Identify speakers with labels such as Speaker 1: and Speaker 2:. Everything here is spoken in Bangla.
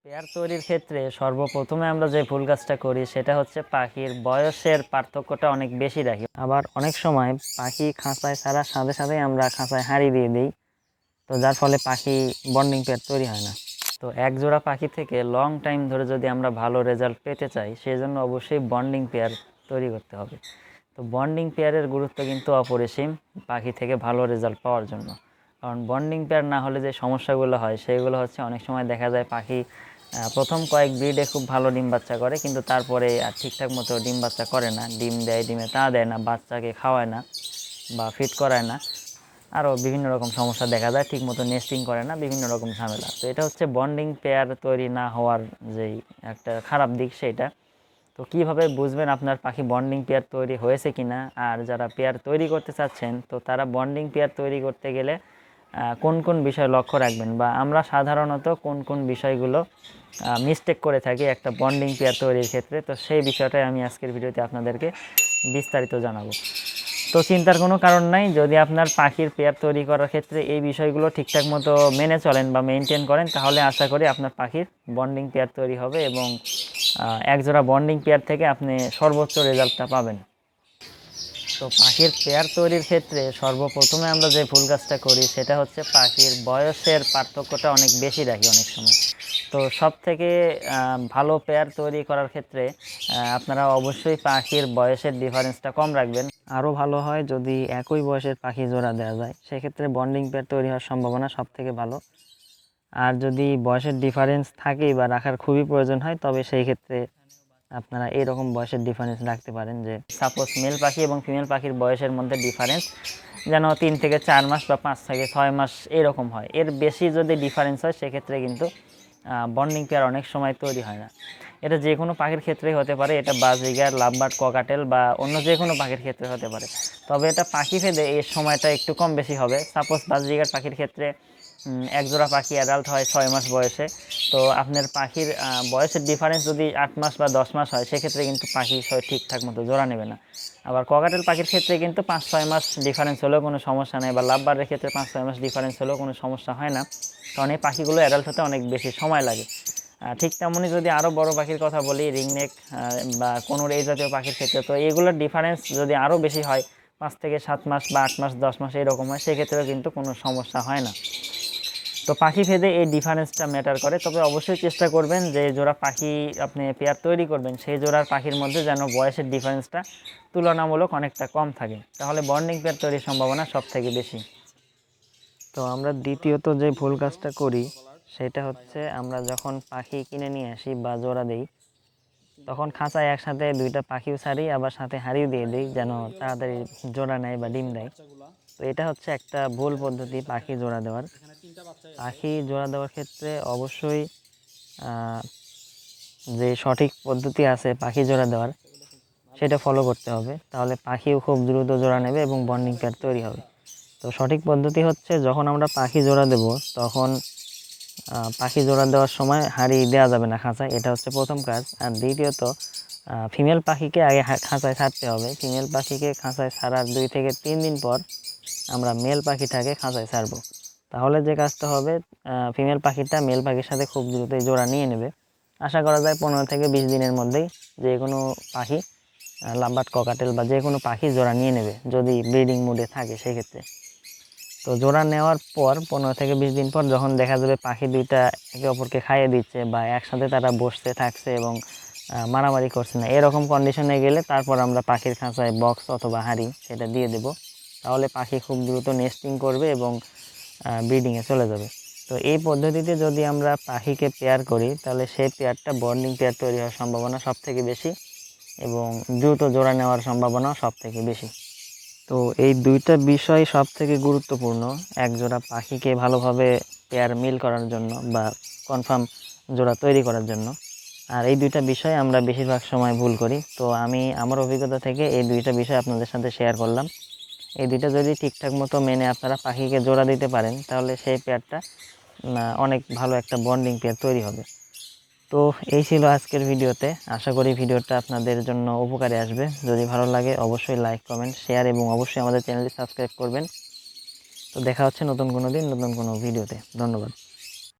Speaker 1: পেয়ার তৈরির ক্ষেত্রে সর্বপ্রথমে আমরা যে ভুল কাজটা করি সেটা হচ্ছে পাখির বয়সের পার্থক্যটা অনেক বেশি রাখি। আবার অনেক সময় পাখি খাঁচায় ছাড়ার সাথে সাথেই আমরা খাঁচায় হাঁড়ি দিয়ে দিই, তো যার ফলে পাখি বন্ডিং পেয়ার তৈরি হয় না। তো এক জোড়া পাখি থেকে লং টাইম ধরে যদি আমরা ভালো রেজাল্ট পেতে চাই সেজন্য অবশ্যই বন্ডিং পেয়ার তৈরি করতে হবে। তো বন্ডিং পেয়ারের গুরুত্ব কিন্তু অপরিসীম পাখি থেকে ভালো রেজাল্ট পাওয়ার জন্য। কারণ বন্ডিং পেয়ার না হলে যে সমস্যাগুলো হয় সেগুলো হচ্ছে অনেক সময় দেখা যায় পাখি প্রথম কয়েক ব্রিডে খুব ভালো ডিম বাচ্চা করে, কিন্তু তারপরে আর ঠিকঠাক মতো ডিম বাচ্চা করে না, ডিম দেয় ডিমে তা দেয় না, বাচ্চাকে খাওয়ায় না বা ফিট করায় না, আরও বিভিন্ন রকম সমস্যা দেখা যায়, ঠিকমতো নেস্টিং করে না, বিভিন্ন রকম ঝামেলা। তো এটা হচ্ছে বন্ডিং পেয়ার তৈরি না হওয়ার যেই একটা খারাপ দিক সেটা। তো কীভাবে বুঝবেন আপনার পাখি বন্ডিং পেয়ার তৈরি হয়েছে কি না, আর যারা পেয়ার তৈরি করতে চাচ্ছেন তো তারা বন্ডিং পেয়ার তৈরি করতে গেলে কোন কোন বিষয় লক্ষ্য রাখবেন, বা আমরা সাধারণত কোন কোন বিষয়গুলো মিস্টেক করে থাকি একটা বন্ডিং পেয়ার তৈরির ক্ষেত্রে, তো সেই বিষয়টাই আমি আজকের ভিডিওতে আপনাদেরকে বিস্তারিত জানাবো। তো চিন্তার কোনো কারণ নাই, যদি আপনার পাখির পেয়ার তৈরি করার ক্ষেত্রে এই বিষয়গুলো ঠিকঠাক মতো মেনে চলেন বা মেনটেন করেন তাহলে আশা করি আপনার পাখির বন্ডিং পেয়ার তৈরি হবে এবং একজোড়া বন্ডিং পেয়ার থেকে আপনি সর্বোচ্চ রেজাল্টটা পাবেন। তো পাখির পেয়ার তৈরির ক্ষেত্রে সর্বপ্রথমে আমরা যে ভুল কাজটা করি সেটা হচ্ছে পাখির বয়সের পার্থক্যটা অনেক বেশি রাখি অনেক সময়। তো সব থেকে ভালো পেয়ার তৈরি করার ক্ষেত্রে আপনারা অবশ্যই পাখির বয়সের ডিফারেন্সটা কম রাখবেন। আরও ভালো হয় যদি একই বয়সের পাখি জোড়া দেওয়া যায়, সেক্ষেত্রে বন্ডিং পেয়ার তৈরি হওয়ার সম্ভাবনা সব থেকে ভালো। আর যদি বয়সের ডিফারেন্স থাকেই বা রাখার খুবই প্রয়োজন হয় তবে সেই ক্ষেত্রে আপনারা এরকম বয়সের ডিফারেন্স রাখতে পারেন, যে সাপোজ মেল পাখি এবং ফিমেল পাখির বয়সের মধ্যে ডিফারেন্স যেন 3 থেকে 4 মাস বা 5 থেকে 6 মাস এরকম হয়। এর বেশি যদি ডিফারেন্স হয় সেক্ষেত্রে কিন্তু বন্ডিং পেয়ার অনেক সময় তৈরি হয় না। এটা যে কোনো পাখির ক্ষেত্রেই হতে পারে, এটা বাজরিগার, লাভবার্ড, ককাটেল বা অন্য যে কোনো পাখির ক্ষেত্রে হতে পারে। তবে এটা পাখি ভেদে এই সময়টা একটু কম বেশি হবে। সাপোজ বাজরিগার পাখির ক্ষেত্রে একজোড়া পাখি অ্যাডাল্ট হয় 6 মাস বয়সে, তো আপনার পাখির বয়সের ডিফারেন্স যদি 8 মাস বা 10 মাস হয় সেক্ষেত্রে কিন্তু পাখি ঠিকঠাক মতো জোড়া নেবে না। আবার ককাটেল পাখির ক্ষেত্রে কিন্তু 5-6 মাস ডিফারেন্স হলেও কোনো সমস্যা নেই, বা লাভবার্ডের ক্ষেত্রে 5-6 মাস ডিফারেন্স হলেও কোনো সমস্যা হয় না, কারণ এই পাখিগুলো অ্যাডাল্ট হতে অনেক বেশি সময় লাগে। ঠিক তেমনই যদি আরও বড় পাখির কথা বলি, রিংনেক বা কোনোর এই জাতীয় পাখির ক্ষেত্রে, তো এগুলোর ডিফারেন্স যদি আরও বেশি হয় 5 থেকে 7 মাস বা 8 মাস 10 মাস এরকম হয় সেক্ষেত্রেও কিন্তু কোনো সমস্যা হয় না। তো পাখি ভেদে এই ডিফারেন্সটা ম্যাটার করে। তবে অবশ্যই চেষ্টা করবেন যে জোড়া পাখি আপনি পেয়ার তৈরি করবেন সেই জোড়ার পাখির মধ্যে যেন বয়সের ডিফারেন্সটা তুলনামূলক অনেকটা কম থাকে, তাহলে বন্ডিং পেয়ার তৈরির সম্ভাবনা সব থেকে বেশি। তো আমরা দ্বিতীয়ত যে ভুল কাজটা করি সেটা হচ্ছে আমরা যখন পাখি কিনে নিয়ে আসি বা জোড়া দেই তখন খাঁচায় একসাথে দুইটা পাখিও ছাড়ি, আবার সাথে হাঁড়িও দিয়ে দিই যেন তাড়াতাড়ি জোড়া নেয় বা ডিম দেয়। তো এটা হচ্ছে একটা ভুল পদ্ধতি পাখি জোড়া দেওয়ার। পাখি জোড়া দেওয়ার ক্ষেত্রে অবশ্যই যে সঠিক পদ্ধতি আছে পাখি জোড়া দেওয়ার সেটা ফলো করতে হবে, তাহলে পাখিও খুব দ্রুত জোড়া নেবে এবং বন্ডিং পেয়ার তৈরি হবে। তো সঠিক পদ্ধতি হচ্ছে যখন আমরা পাখি জোড়া দেব তখন পাখি জোড়া দেওয়ার সময় হাঁড়ি দেওয়া যাবে না খাঁচায়, এটা হচ্ছে প্রথম কাজ। আর দ্বিতীয়ত ফিমেল পাখিকে আগে খাঁচায় ছাড়তে হবে। ফিমেল পাখিকে খাঁচায় ছাড়ার 2 থেকে 3 দিন পর আমরা মেল পাখিটাকে খাঁচায় ছাড়বো। তাহলে যে কাজটা হবে, ফিমেল পাখিটা মেল পাখির সাথে খুব দ্রুতই জোড়া নিয়ে নেবে। আশা করা যায় 15 থেকে 20 দিনের মধ্যেই যে কোনো পাখি, লাভবার্ড, ককাটেল বা যে কোনো পাখি জোড়া নিয়ে নেবে যদি ব্রিডিং মুডে থাকে সেক্ষেত্রে। তো জোড়া নেওয়ার পর 15 থেকে 20 দিন পর যখন দেখা যাবে পাখি দুইটা একে অপরকে খাইয়ে দিচ্ছে বা একসাথে তারা বসতে থাকছে এবং মারামারি করছে না, এরকম কন্ডিশনে গেলে তারপর আমরা পাখির খাঁচায় বক্স অথবা হাঁড়ি সেটা দিয়ে দেব। তাহলে পাখি খুব দ্রুত নেস্টিং করবে এবং ব্রিডিংয়ে চলে যাবে। তো এই পদ্ধতিতে যদি আমরা পাখিকে পেয়ার করি তাহলে সেই পেয়ারটা বন্ডিং পেয়ার তৈরি হওয়ার সম্ভাবনা সব থেকে বেশি এবং দ্রুত জোড়া নেওয়ার সম্ভাবনাও সব থেকে বেশি। তো এই দুইটা বিষয় সব থেকে গুরুত্বপূর্ণ এক জোড়া পাখিকে ভালোভাবে পেয়ার মিল করার জন্য বা কনফার্ম জোড়া তৈরি করার জন্য। আর এই দুইটা বিষয় আমরা বেশিরভাগ সময় ভুল করি। তো আমি আমার অভিজ্ঞতা থেকে এই দুইটা বিষয় আপনাদের সাথে শেয়ার করলাম। এই দুইটা যদি ঠিকঠাক মতো মেনে আপনারা পাখিকে জোড়া দিতে পারেন তাহলে সেই পেয়ারটা অনেক ভালো একটা বন্ডিং পেয়ার তৈরি হবে। তো এই ছিল আজকের ভিডিওতে। আশা করি ভিডিওটা আপনাদের জন্য উপকারে আসবে। যদি ভালো লাগে অবশ্যই লাইক, কমেন্ট, শেয়ার এবং অবশ্যই আমাদের চ্যানেলটি সাবস্ক্রাইব করবেন। তো দেখা হচ্ছে নতুন কোনো দিন নতুন কোনো ভিডিওতে। ধন্যবাদ।